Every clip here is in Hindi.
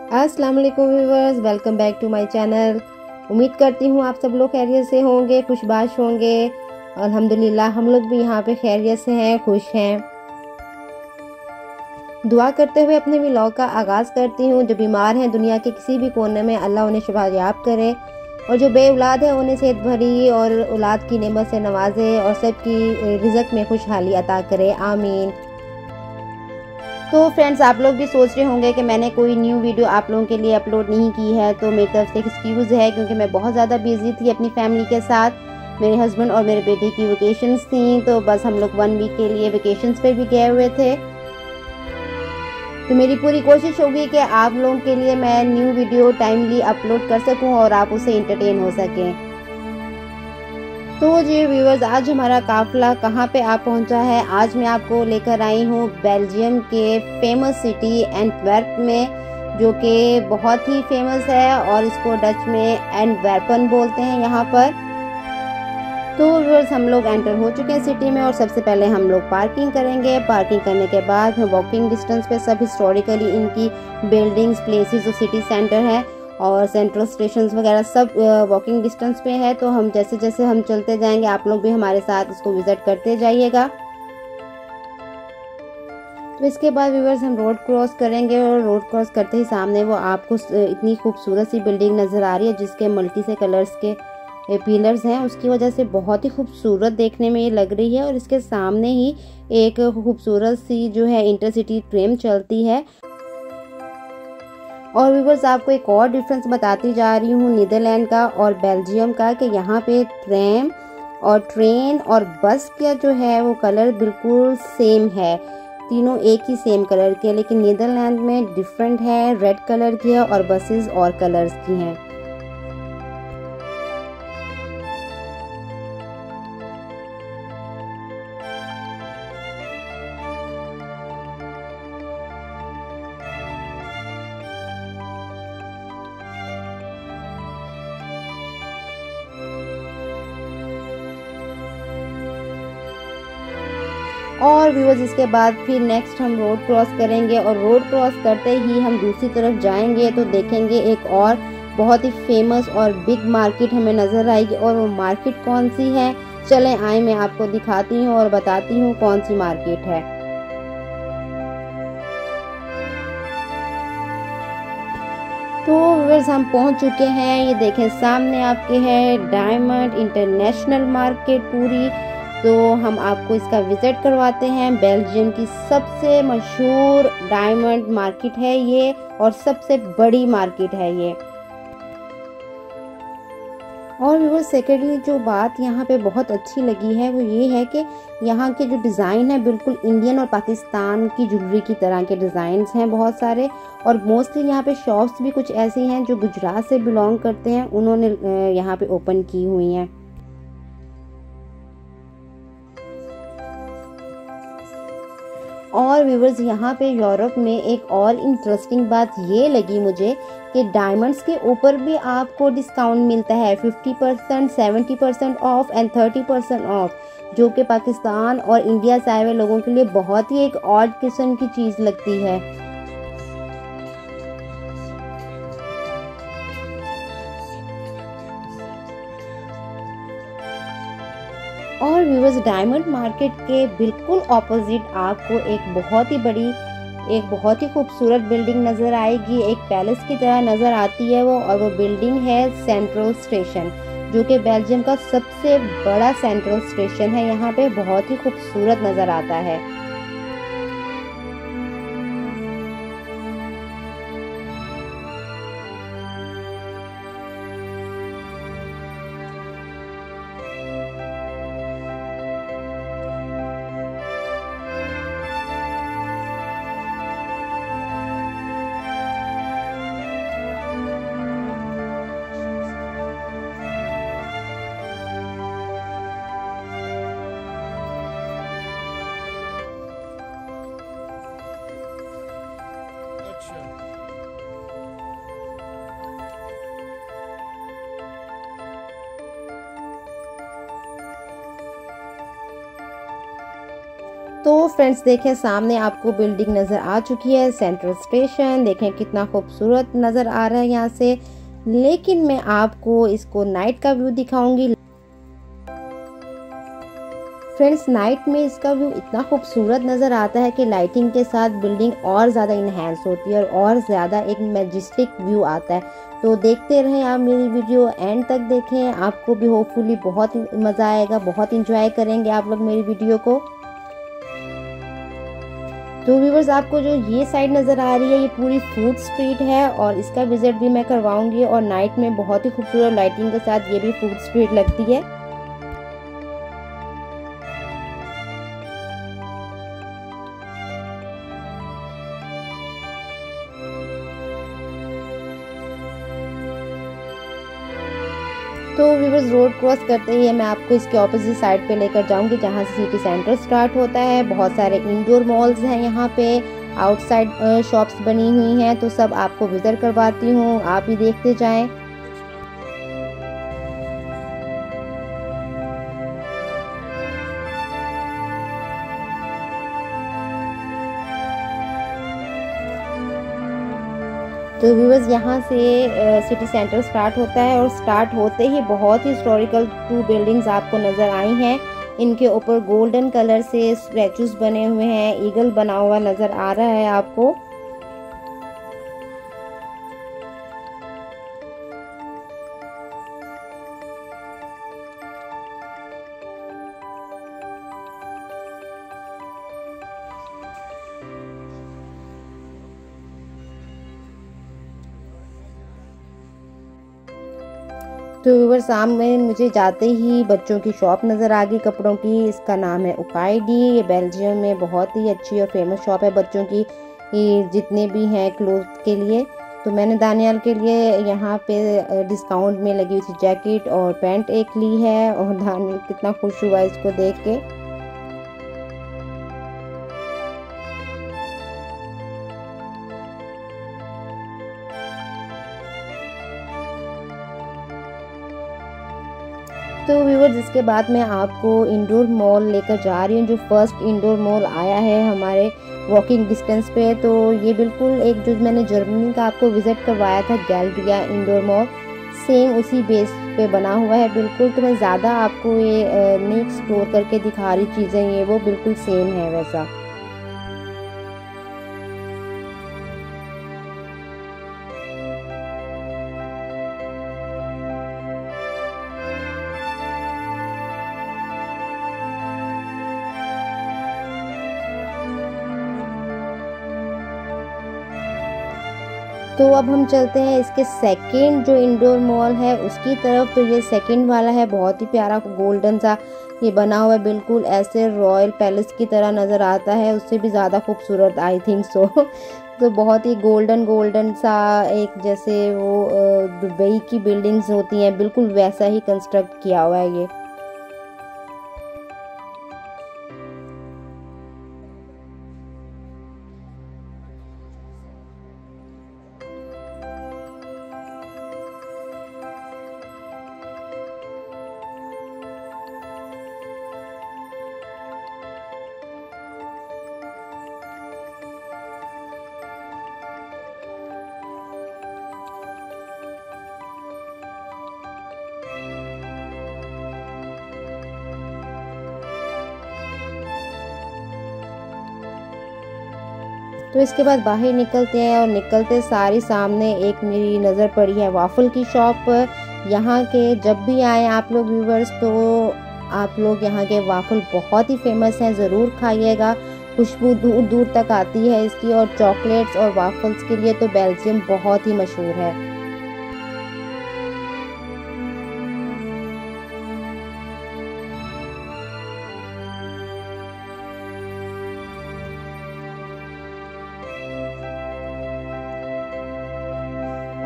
अस्सलाम वालेकुम viewers, welcome back to my channel. उम्मीद करती हूँ आप सब लोग खैरियत से होंगे, खुशबाश होंगे। अल्हम्दुलिल्लाह हम लोग भी यहाँ पे खैरियत से हैं, खुश हैं। दुआ करते हुए अपने व्लॉग का आगाज़ करती हूँ। जो बीमार हैं दुनिया के किसी भी कोने में, अल्लाह उन्हें शिफायाब करे, और जो बे औलाद है उन्हें सेहत भरी और औलाद की नेमत से नवाजे और सबकी रिज़्क में खुशहाली अता करे, आमीन। तो फ्रेंड्स, आप लोग भी सोच रहे होंगे कि मैंने कोई न्यू वीडियो आप लोगों के लिए अपलोड नहीं की है, तो मेरी तरफ से एक्सक्यूज़ है, क्योंकि मैं बहुत ज़्यादा बिजी थी अपनी फैमिली के साथ। मेरे हस्बैंड और मेरे बेटे की वेकेशंस थी, तो बस हम लोग 1 वीक के लिए वेकेशंस पे भी गए हुए थे। तो मेरी पूरी कोशिश होगी कि आप लोगों के लिए मैं न्यू वीडियो टाइमली अपलोड कर सकूं और आप उससे इंटरटेन हो सकें। तो जी व्यूअर्स, आज हमारा काफ़िला कहाँ पे आ पहुँचा है। आज मैं आपको लेकर आई हूँ बेल्जियम के फेमस सिटी एंटवर्प में, जो कि बहुत ही फेमस है और इसको डच में एंटवर्पन बोलते हैं यहाँ पर। तो व्यूअर्स, हम लोग एंटर हो चुके हैं सिटी में और सबसे पहले हम लोग पार्किंग करेंगे। पार्किंग करने के बाद में वॉकिंग डिस्टेंस पे सब हिस्टोरिकली इनकी बिल्डिंग्स, प्लेसेस जो सिटी सेंटर है और सेंट्रल स्टेशंस वगैरह सब वॉकिंग डिस्टेंस पे है। तो हम जैसे जैसे हम चलते जाएंगे, आप लोग भी हमारे साथ इसको विजिट करते जाइएगा। तो इसके बाद व्यूअर्स, हम रोड क्रॉस करेंगे और रोड क्रॉस करते ही सामने वो आपको इतनी खूबसूरत सी बिल्डिंग नज़र आ रही है, जिसके मल्टी से कलर्स के पिलर्स हैं। उसकी वजह से बहुत ही खूबसूरत देखने में ये लग रही है। और इसके सामने ही एक खूबसूरत सी जो है इंटरसिटी ट्रेन चलती है। और व्यूअर्स, आपको एक और डिफरेंस बताती जा रही हूँ नीदरलैंड का और बेल्जियम का, कि यहाँ पे ट्रैम और ट्रेन और बस का जो है वो कलर बिल्कुल सेम है, तीनों एक ही सेम कलर के। लेकिन नीदरलैंड में डिफरेंट है, रेड कलर की है और बसेस और कलर्स की हैं। और व्यूअर्स, इसके बाद फिर नेक्स्ट हम रोड क्रॉस करेंगे और रोड क्रॉस करते ही हम दूसरी तरफ जाएंगे तो देखेंगे एक और बहुत ही फेमस और बिग मार्केट हमें नज़र आएगी। और वो मार्केट कौन सी है, चलें आए मैं आपको दिखाती हूँ और बताती हूँ कौन सी मार्केट है। तो व्यूअर्स, हम पहुँच चुके हैं। ये देखें सामने आपके है डायमंड इंटरनेशनल मार्केट पूरी। तो हम आपको इसका विजिट करवाते हैं। बेल्जियम की सबसे मशहूर डायमंड मार्केट है ये और सबसे बड़ी मार्केट है ये। और वो सेकेंडली जो बात यहाँ पे बहुत अच्छी लगी है वो ये है कि यहाँ के जो डिज़ाइन है बिल्कुल इंडियन और पाकिस्तान की ज्वेलरी की तरह के डिज़ाइंस हैं बहुत सारे। और मोस्टली यहाँ पे शॉप्स भी कुछ ऐसी हैं जो गुजरात से बिलोंग करते हैं, उन्होंने यहाँ पे ओपन की हुई हैं। और व्यूवर्स, यहाँ पे यूरोप में एक और इंटरेस्टिंग बात ये लगी मुझे कि डायमंड्स के ऊपर भी आपको डिस्काउंट मिलता है, 50%, 70% ऑफ एंड 30% ऑफ, जो कि पाकिस्तान और इंडिया से आए हुए लोगों के लिए बहुत ही एक ऑड किस्म की चीज़ लगती है। और व्यूअर्स, डायमंड मार्केट के बिल्कुल ऑपोजिट आपको एक बहुत ही खूबसूरत बिल्डिंग नज़र आएगी, एक पैलेस की तरह नज़र आती है वो। और वो बिल्डिंग है सेंट्रल स्टेशन, जो कि बेल्जियम का सबसे बड़ा सेंट्रल स्टेशन है। यहाँ पे बहुत ही खूबसूरत नज़र आता है। तो फ्रेंड्स देखें सामने आपको बिल्डिंग नज़र आ चुकी है, सेंट्रल स्टेशन। देखें कितना खूबसूरत नज़र आ रहा है यहाँ से। लेकिन मैं आपको इसको नाइट का व्यू दिखाऊंगी। फ्रेंड्स नाइट में इसका व्यू इतना खूबसूरत नज़र आता है कि लाइटिंग के साथ बिल्डिंग और ज़्यादा इन्हेंस होती है और ज़्यादा एक मैजेस्टिक व्यू आता है। तो देखते रहें आप मेरी वीडियो एंड तक देखें, आपको भी होपफुली बहुत मज़ा आएगा, बहुत इंजॉय करेंगे आप लोग मेरी वीडियो को। तो व्यूवर्स आपको जो ये साइड नज़र आ रही है ये पूरी फूड स्ट्रीट है और इसका विजिट भी मैं करवाऊंगी और नाइट में बहुत ही खूबसूरत लाइटिंग के साथ ये भी फूड स्ट्रीट लगती है। तो व्यूवर्स रोड क्रॉस करते ही मैं आपको इसके ऑपोजिट साइड पे लेकर जाऊंगी जहां से सिटी सेंटर स्टार्ट होता है। बहुत सारे इंडोर मॉल्स हैं यहाँ पे, आउटसाइड शॉप्स बनी हुई हैं, तो सब आपको विजिट करवाती हूँ, आप भी देखते जाएं। तो व्यूवर्स यहाँ से सिटी सेंटर स्टार्ट होता है और स्टार्ट होते ही बहुत ही हिस्टोरिकल 2 बिल्डिंग्स आपको नज़र आई हैं। इनके ऊपर गोल्डन कलर से स्टैचूज बने हुए हैं, ईगल बना हुआ नज़र आ रहा है आपको। तो व्यूअर्स सामने मुझे जाते ही बच्चों की शॉप नज़र आ गई कपड़ों की। इसका नाम है उकाईडी। ये बेल्जियम में बहुत ही अच्छी और फेमस शॉप है बच्चों की, जितने भी हैं क्लोथ के लिए। तो मैंने दानियाल के लिए यहाँ पे डिस्काउंट में लगी हुई थी जैकेट और पैंट एक ली है और दानियाल कितना खुश हुआ इसको देख के। तो व्यूअर्स इसके बाद मैं आपको इंडोर मॉल लेकर जा रही हूँ, जो फर्स्ट इंडोर मॉल आया है हमारे वॉकिंग डिस्टेंस पे। तो ये बिल्कुल एक जो मैंने जर्मनी का आपको विजिट करवाया था गैलरिया इंडोर मॉल, सेम उसी बेस पे बना हुआ है बिल्कुल। तो मैं ज़्यादा आपको ये नहीं एक्सप्लोर करके दिखा रही चीज़ें, ये वो बिल्कुल सेम है वैसा। तो अब हम चलते हैं इसके सेकंड जो इंडोर मॉल है उसकी तरफ। तो ये सेकंड वाला है, बहुत ही प्यारा गोल्डन सा ये बना हुआ है, बिल्कुल ऐसे रॉयल पैलेस की तरह नज़र आता है, उससे भी ज़्यादा खूबसूरत आई थिंक सो। तो बहुत ही गोल्डन गोल्डन सा, एक जैसे वो दुबई की बिल्डिंग्स होती हैं बिल्कुल वैसा ही कंस्ट्रक्ट किया हुआ है ये। तो इसके बाद बाहर निकलते हैं और निकलते सारी सामने एक मेरी नज़र पड़ी है वाफल की शॉप। यहाँ के जब भी आए आप लोग व्यूवर्स तो आप लोग यहाँ के वाफल बहुत ही फेमस हैं, ज़रूर खाइएगा। खुशबू दूर दूर तक आती है इसकी, और चॉकलेट्स और वाफल्स के लिए तो बेल्जियम बहुत ही मशहूर है।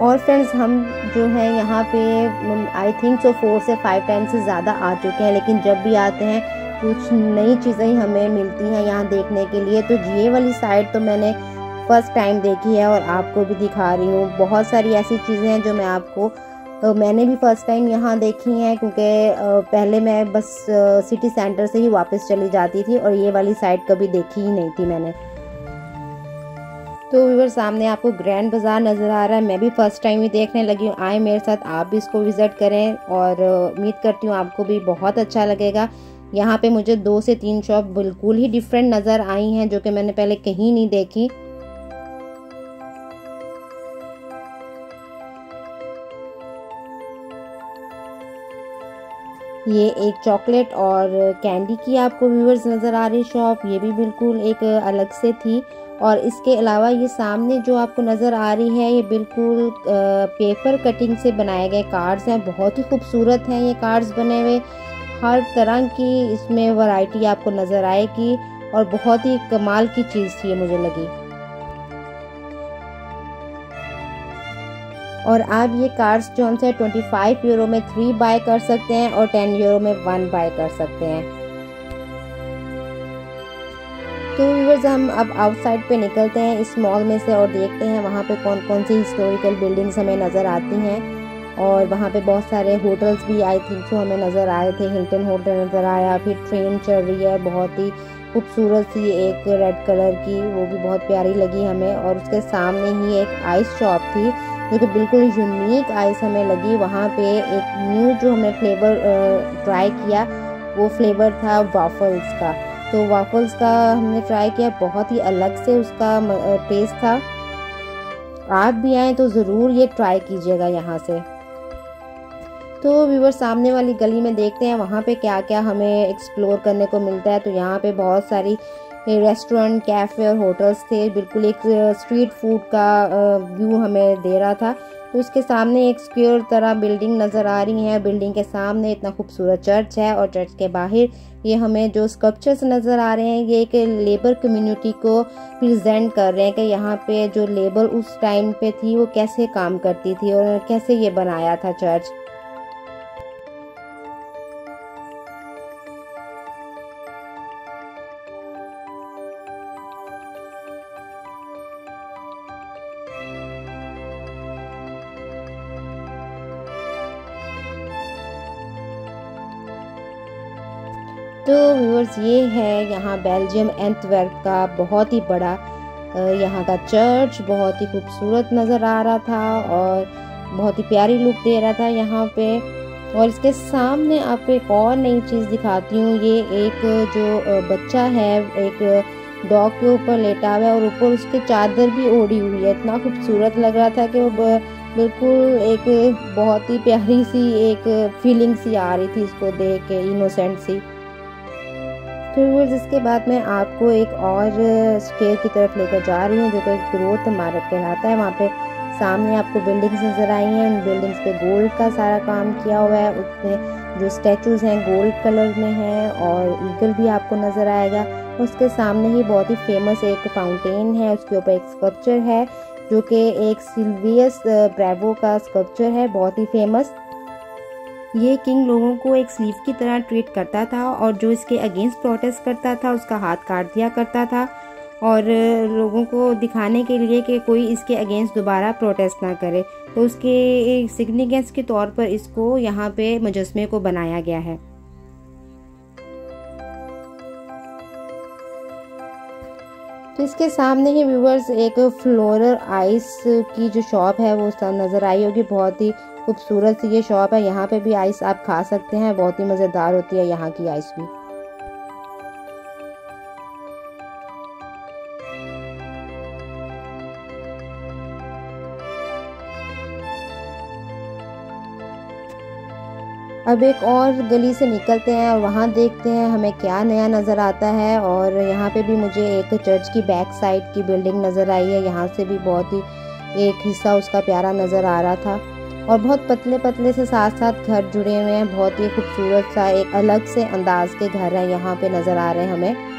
और फ्रेंड्स हम जो है यहाँ पे आई थिंक सो 4 से 5 टाइम से ज़्यादा आ चुके हैं, लेकिन जब भी आते हैं कुछ नई चीज़ें ही हमें मिलती हैं यहाँ देखने के लिए। तो ये वाली साइड तो मैंने फर्स्ट टाइम देखी है और आपको भी दिखा रही हूँ। बहुत सारी ऐसी चीज़ें हैं जो मैं आपको मैंने भी फ़र्स्ट टाइम यहाँ देखी हैं, क्योंकि पहले मैं बस सिटी सेंटर से ही वापस चली जाती थी और ये वाली साइड कभी देखी ही नहीं थी मैंने। तो व्यूअर सामने आपको ग्रैंड बाज़ार नज़र आ रहा है, मैं भी फ़र्स्ट टाइम ही देखने लगी हूँ। आए मेरे साथ, आप भी इसको विज़िट करें और उम्मीद करती हूँ आपको भी बहुत अच्छा लगेगा। यहाँ पे मुझे 2 से 3 शॉप बिल्कुल ही डिफरेंट नज़र आई हैं, जो कि मैंने पहले कहीं नहीं देखी। ये एक चॉकलेट और कैंडी की आपको व्यूअर्स नज़र आ रही शॉप, ये भी बिल्कुल एक अलग से थी। और इसके अलावा ये सामने जो आपको नज़र आ रही है, ये बिल्कुल पेपर कटिंग से बनाए गए कार्ड्स हैं। बहुत ही खूबसूरत हैं ये कार्ड्स बने हुए, हर तरह की इसमें वैरायटी आपको नज़र आएगी और बहुत ही कमाल की चीज़ थी ये मुझे लगी। और आप ये कार्ड्स जो हमसे 25 यूरो में 3 बाय कर सकते हैं और 10 यूरो में 1 बाय कर सकते हैं। तो व्यूअर्स हम अब आउटसाइड पे निकलते हैं इस मॉल में से और देखते हैं वहाँ पे कौन कौन सी हिस्टोरिकल बिल्डिंग्स हमें नज़र आती हैं। और वहाँ पे बहुत सारे होटल्स भी आई थिंक सो हमें नज़र आए थे। हिल्टन होटल नज़र आया, फिर ट्रेन चल रही है बहुत ही खूबसूरत सी एक रेड कलर की, वो भी बहुत प्यारी लगी हमें। और उसके सामने ही एक आइस शॉप थी जो कि बिल्कुल यूनिक आइस हमें लगी। वहाँ पे एक न्यू जो हमने फ्लेवर ट्राई किया, वो फ्लेवर था वाफल्स का। तो वाफल्स का हमने ट्राई किया, बहुत ही अलग से उसका टेस्ट था। आप भी आएँ तो ज़रूर ये ट्राई कीजिएगा यहाँ से। तो व्यूअर सामने वाली गली में देखते हैं वहाँ पे क्या क्या हमें एक्सप्लोर करने को मिलता है। तो यहाँ पे बहुत सारी रेस्टोरेंट, कैफ़े और होटल्स थे। बिल्कुल एक स्ट्रीट फूड का व्यू हमें दे रहा था। तो उसके सामने एक स्क्वायर तरह बिल्डिंग नज़र आ रही है। बिल्डिंग के सामने इतना खूबसूरत चर्च है और चर्च के बाहर ये हमें जो स्कल्पचर्स नज़र आ रहे हैं, ये एक लेबर कम्युनिटी को प्रेजेंट कर रहे हैं कि यहाँ पे जो लेबर उस टाइम पे थी वो कैसे काम करती थी और कैसे ये बनाया था चर्च। तो व्यूअर्स ये है यहाँ बेल्जियम एंटवर्प का बहुत ही बड़ा यहाँ का चर्च, बहुत ही खूबसूरत नज़र आ रहा था और बहुत ही प्यारी लुक दे रहा था यहाँ पे। और इसके सामने आपको एक और नई चीज़ दिखाती हूँ। ये एक जो बच्चा है एक डॉग के ऊपर लेटा हुआ है और ऊपर उसके चादर भी ओढ़ी हुई है। इतना खूबसूरत लग रहा था कि वो बिल्कुल एक बहुत ही प्यारी सी एक फीलिंग सी आ रही थी इसको देख के, इनोसेंट सी। फिर इसके बाद मैं आपको एक और स्क्वायर की तरफ लेकर जा रही हूँ जो कि ग्रोथ मार्केट कहलाता है। वहाँ पे सामने आपको बिल्डिंग्स नज़र आई हैं। उन बिल्डिंग्स पे गोल्ड का सारा काम किया हुआ है। उसमें जो स्टैचूज़ हैं गोल्ड कलर में हैं और ईगल भी आपको नज़र आएगा। उसके सामने ही बहुत ही फेमस एक फाउंटेन है, उसके ऊपर एक स्कल्पचर है जो कि एक सिल्वियस ब्रेवो का स्कल्पचर है, बहुत ही फेमस। ये किंग लोगों को एक स्लीव की तरह ट्रीट करता था और जो इसके अगेंस्ट प्रोटेस्ट करता था उसका हाथ काट दिया करता था और लोगों को दिखाने के लिए कि कोई इसके अगेंस्ट दोबारा प्रोटेस्ट ना करे। तो उसके सिग्निफिकेंस के तौर पर इसको यहाँ पे मुजस्मे को बनाया गया है। तो इसके सामने ही व्यूवर्स एक फ्लोरल आइस की जो शॉप है वो नज़र आई होगी। बहुत ही खूबसूरत सी ये शॉप है। यहाँ पे भी आइस आप खा सकते हैं, बहुत ही मज़ेदार होती है यहाँ की आइस भी। अब एक और गली से निकलते हैं और वहाँ देखते हैं हमें क्या नया नज़र आता है। और यहाँ पे भी मुझे एक चर्च की बैक साइड की बिल्डिंग नज़र आई है। यहाँ से भी बहुत ही एक हिस्सा उसका प्यारा नज़र आ रहा था और बहुत पतले पतले से साथ साथ घर जुड़े हुए हैं। बहुत ही खूबसूरत सा एक अलग से अंदाज के घर हैं यहाँ पे नज़र आ रहे हैं हमें।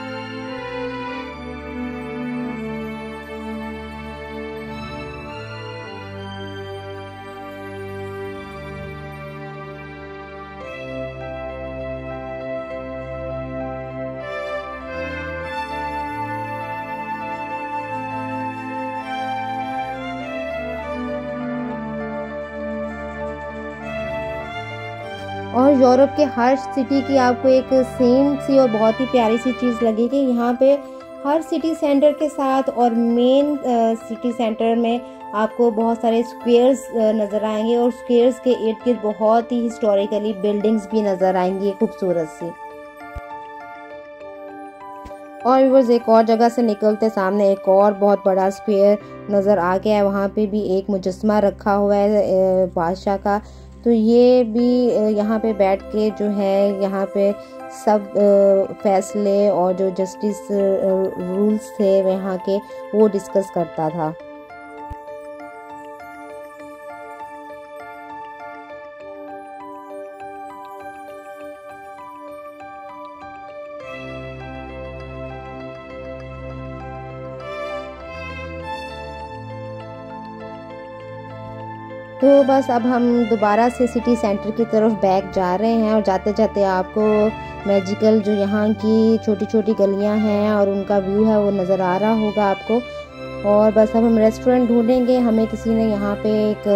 और यूरोप के हर सिटी की आपको एक सेम सी और बहुत ही प्यारी सी चीज़ लगेगी। यहाँ पे हर सिटी सेंटर के साथ और मेन सिटी सेंटर में आपको बहुत सारे स्क्वेयर्स नज़र आएंगे और स्क्वेयर्स के इर्द गिर्द बहुत ही हिस्टोरिकली बिल्डिंग्स भी नज़र आएंगी खूबसूरत सी। और व्यूअर्स एक और जगह से निकलते सामने एक और बहुत बड़ा स्क्वायर नज़र आ गया है। वहाँ पे भी एक मुजस्मा रखा हुआ है बादशाह का। तो ये भी यहाँ पे बैठ के जो है यहाँ पे सब फैसले और जो जस्टिस रूल्स थे यहाँ के वो डिस्कस करता था। तो बस अब हम दोबारा से सिटी सेंटर की तरफ बैक जा रहे हैं और जाते जाते आपको मैजिकल जो यहाँ की छोटी छोटी गलियाँ हैं और उनका व्यू है वो नज़र आ रहा होगा आपको। और बस अब हम रेस्टोरेंट ढूंढेंगे। हमें किसी ने यहाँ पे एक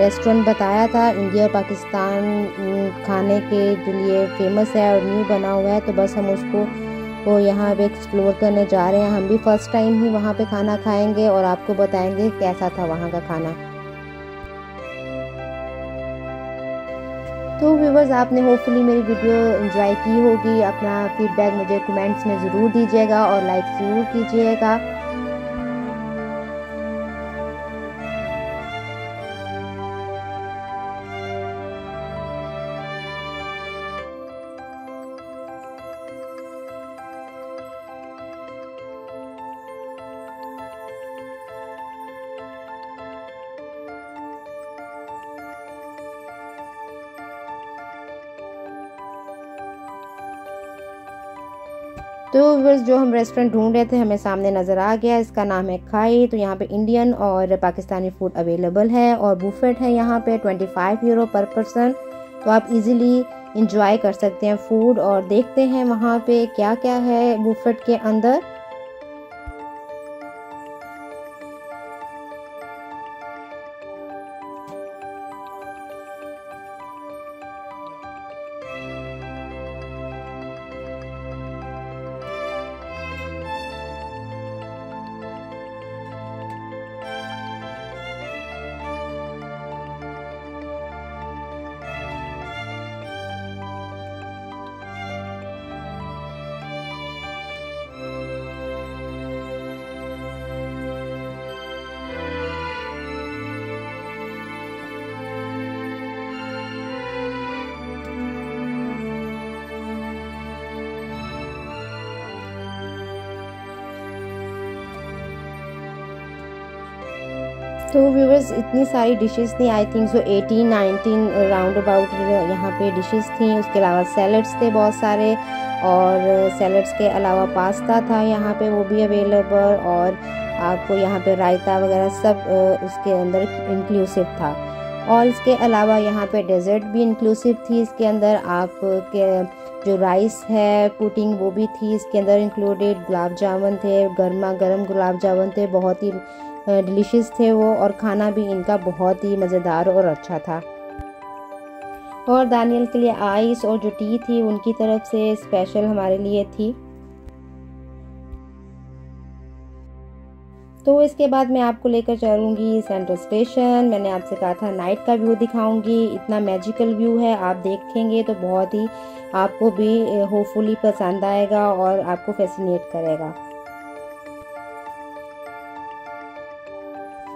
रेस्टोरेंट बताया था, इंडिया और पाकिस्तान खाने के लिए फेमस है और न्यू बना हुआ है। तो बस हम उसको वो यहाँ पे एक्सप्लोर करने जा रहे हैं। हम भी फर्स्ट टाइम ही वहाँ पे खाना खाएंगे और आपको बताएंगे कैसा था वहाँ का खाना। तो व्यूवर्स आपने होपफुली मेरी वीडियो एंजॉय की होगी। अपना फीडबैक मुझे कमेंट्स में ज़रूर दीजिएगा और लाइक ज़रूर कीजिएगा। तो व्यूअर्स जो हम रेस्टोरेंट ढूंढ रहे थे हमें सामने नज़र आ गया। इसका नाम है खाई। तो यहाँ पे इंडियन और पाकिस्तानी फूड अवेलेबल है और बुफेट है यहाँ पे 25 यूरो पर पर्सन। तो आप इजीली इंजॉय कर सकते हैं फूड। और देखते हैं वहाँ पे क्या क्या है बुफेट के अंदर। तो व्यूवर्स इतनी सारी डिशेस थी, I think so 18-19 round about यहाँ पे डिशेस थी। उसके अलावा सैलड्स थे बहुत सारे और सैलड्स के अलावा पास्ता था यहाँ पे वो भी अवेलेबल। और आपको यहाँ पे रायता वगैरह सब उसके अंदर इंक्लूसिव था। और इसके अलावा यहाँ पे डेजर्ट भी इंक्लूसिव थी। इसके अंदर आपके जो राइस है पुडिंग वो भी थी इसके अंदर इंक्लूडेड। गुलाब जामुन थे, गर्मा गर्म गुलाब जामुन थे, बहुत ही डिलीशियस थे वो। और खाना भी इनका बहुत ही मज़ेदार और अच्छा था। और दानियल के लिए आइस और जो टी थी उनकी तरफ से स्पेशल हमारे लिए थी। तो इसके बाद मैं आपको लेकर चलूँगी सेंट्रल स्टेशन। मैंने आपसे कहा था नाइट का व्यू दिखाऊंगी। इतना मैजिकल व्यू है, आप देखेंगे तो बहुत ही आपको भी होपफुली पसंद आएगा और आपको फैसिनेट करेगा।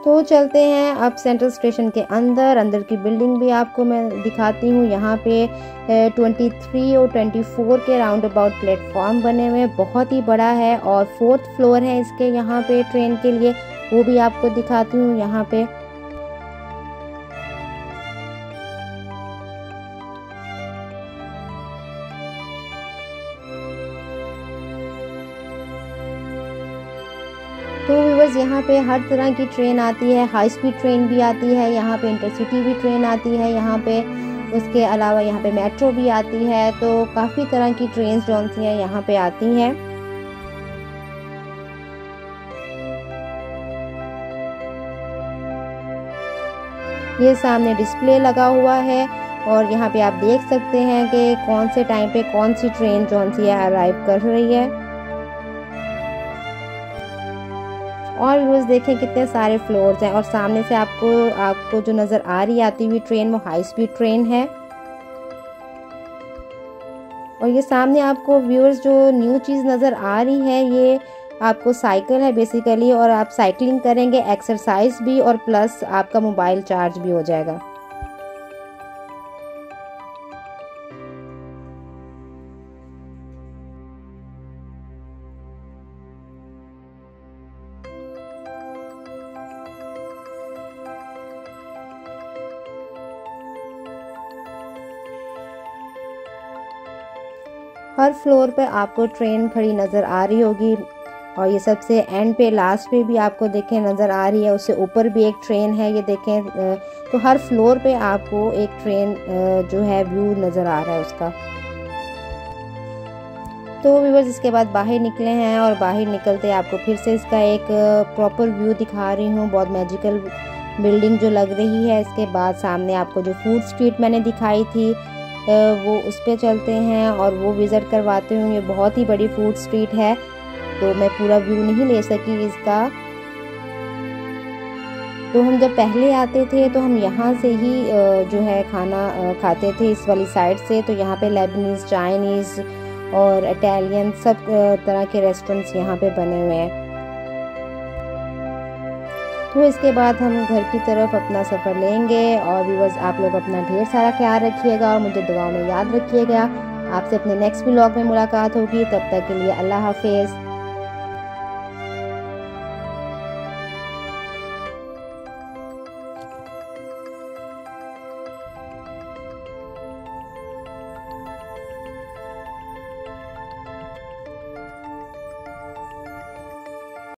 तो चलते हैं अब सेंट्रल स्टेशन के अंदर की बिल्डिंग भी आपको मैं दिखाती हूँ। यहाँ पे 23 और 24 के राउंड अबाउट प्लेटफॉर्म बने हुए, बहुत ही बड़ा है। और 4th फ्लोर है इसके यहाँ पे ट्रेन के लिए, वो भी आपको दिखाती हूँ यहाँ पे। तो व्यूअर्स यहाँ पे हर तरह की ट्रेन आती है, हाई स्पीड ट्रेन भी आती है, यहाँ पे इंटरसिटी भी ट्रेन आती है यहाँ पे। उसके अलावा यहाँ पे मेट्रो भी आती है। तो काफ़ी तरह की ट्रेन जो सी हैं यहाँ पे आती हैं। ये सामने डिस्प्ले लगा हुआ है और यहाँ पे आप देख सकते हैं कि कौन से टाइम पे कौन सी ट्रेन जो सी है अराइव कर रही है। और व्यूअर्स देखें कितने सारे फ्लोर्स हैं और सामने से आपको जो नज़र आ रही आती हुई ट्रेन वो हाई स्पीड ट्रेन है। और ये सामने आपको व्यूअर्स जो न्यू चीज़ नज़र आ रही है ये आपको साइकिल है बेसिकली, और आप साइकिलिंग करेंगे, एक्सरसाइज भी और प्लस आपका मोबाइल चार्ज भी हो जाएगा। हर फ्लोर पे आपको ट्रेन खड़ी नज़र आ रही होगी, और ये सबसे एंड पे लास्ट पे भी आपको देखें नज़र आ रही है। उससे ऊपर भी एक ट्रेन है, ये देखें। तो हर फ्लोर पे आपको एक ट्रेन जो है व्यू नज़र आ रहा है उसका। तो व्यूअर्स इसके बाद बाहर निकले हैं और बाहर निकलते आपको फिर से इसका एक प्रॉपर व्यू दिखा रही हूँ। बहुत मैजिकल बिल्डिंग जो लग रही है। इसके बाद सामने आपको जो फूड स्ट्रीट मैंने दिखाई थी वो उस पर चलते हैं और वो विज़िट करवाते हूँ। ये बहुत ही बड़ी फूड स्ट्रीट है, तो मैं पूरा व्यू नहीं ले सकी इसका। तो हम जब पहले आते थे तो हम यहाँ से ही जो है खाना खाते थे, इस वाली साइड से। तो यहाँ पे लेबनीज़, चाइनीज़ और इटालियन सब तरह के रेस्टोरेंट्स यहाँ पे बने हुए हैं। तो इसके बाद हम घर की तरफ अपना सफ़र लेंगे। और व्यूअर्स आप लोग अपना ढेर सारा ख्याल रखिएगा और मुझे दुआओं में याद रखिएगा। आपसे अपने नेक्स्ट व्लॉग में मुलाकात होगी, तब तक के लिए अल्लाह हाफिज़।